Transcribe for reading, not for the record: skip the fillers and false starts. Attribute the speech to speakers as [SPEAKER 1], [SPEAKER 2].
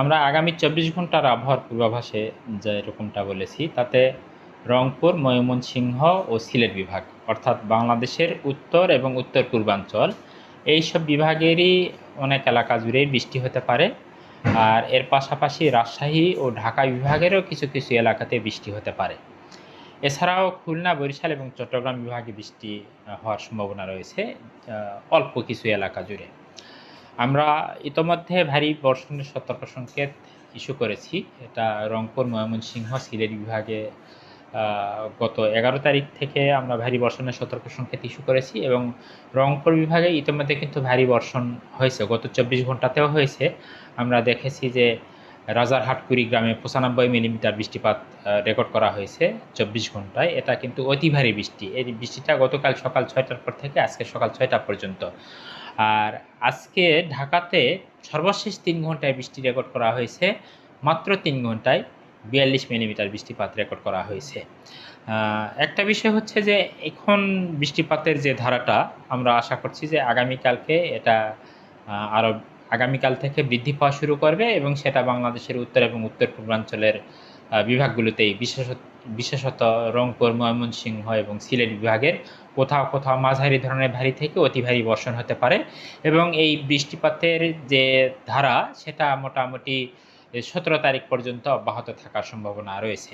[SPEAKER 1] আমরা আগামী ২৪ ঘন্টার আবহাওয়ার পূর্বাভাসে যেরকমটা বলেছি, তাতে রংপুর, ময়মনসিংহ ও সিলেট বিভাগ অর্থাৎ বাংলাদেশের উত্তর এবং উত্তর পূর্বাঞ্চল এইসব বিভাগেরই অনেক এলাকা জুড়েই বৃষ্টি হতে পারে। আর এর পাশাপাশি রাজশাহী ও ঢাকা বিভাগেরও কিছু কিছু এলাকাতে বৃষ্টি হতে পারে। এছাড়াও খুলনা, বরিশাল এবং চট্টগ্রাম বিভাগে বৃষ্টি হওয়ার সম্ভাবনা রয়েছে অল্প কিছু এলাকা জুড়ে। আমরা ইতোমধ্যে ভারী বর্ষণের সতর্ক সংকেত ইস্যু করেছি। এটা রংপুর, ময়মনসিংহ, সিলেট বিভাগে গত ১১ তারিখ থেকে আমরা ভারী বর্ষণের সতর্ক সংকেত ইস্যু করেছি এবং রংপুর বিভাগে ইতোমধ্যে কিন্তু ভারী বর্ষণ হয়েছে, গত ২৪ ঘন্টাতেও হয়েছে। আমরা দেখেছি যে রাজারহাট কুড়িগ্রামে ৯৫ মিলিমিটার বৃষ্টিপাত রেকর্ড করা হয়েছে ২৪ ঘন্টায়। এটা কিন্তু অতি ভারী বৃষ্টি। এই বৃষ্টিটা গতকাল সকাল ৬টার পর থেকে আজকে সকাল ৬টা পর্যন্ত। আর আজকে ঢাকাতে সর্বশেষ ৩ ঘন্টায় বৃষ্টি রেকর্ড করা হয়েছে, মাত্র ৩ ঘন্টায় ৪২ মিলিমিটার বৃষ্টিপাত রেকর্ড করা হয়েছে। একটা বিষয় হচ্ছে যে এখন বৃষ্টিপাতের যে ধারাটা, আমরা আশা করছি যে আগামীকালকে এটা আরও আগামীকাল থেকে বৃদ্ধি পাওয়া শুরু করবে এবং সেটা বাংলাদেশের উত্তর এবং উত্তর পূর্বাঞ্চলের বিভাগগুলোতেই বিশেষত রংপুর, ময়মনসিংহ এবং সিলেট বিভাগের কোথাও কোথাও মাঝারি ধরনের ভারী থেকে অতি ভারী বর্ষণ হতে পারে এবং এই বৃষ্টিপাতের যে ধারা সেটা মোটামুটি ১৭ তারিখ পর্যন্ত অব্যাহত থাকার সম্ভাবনা রয়েছে।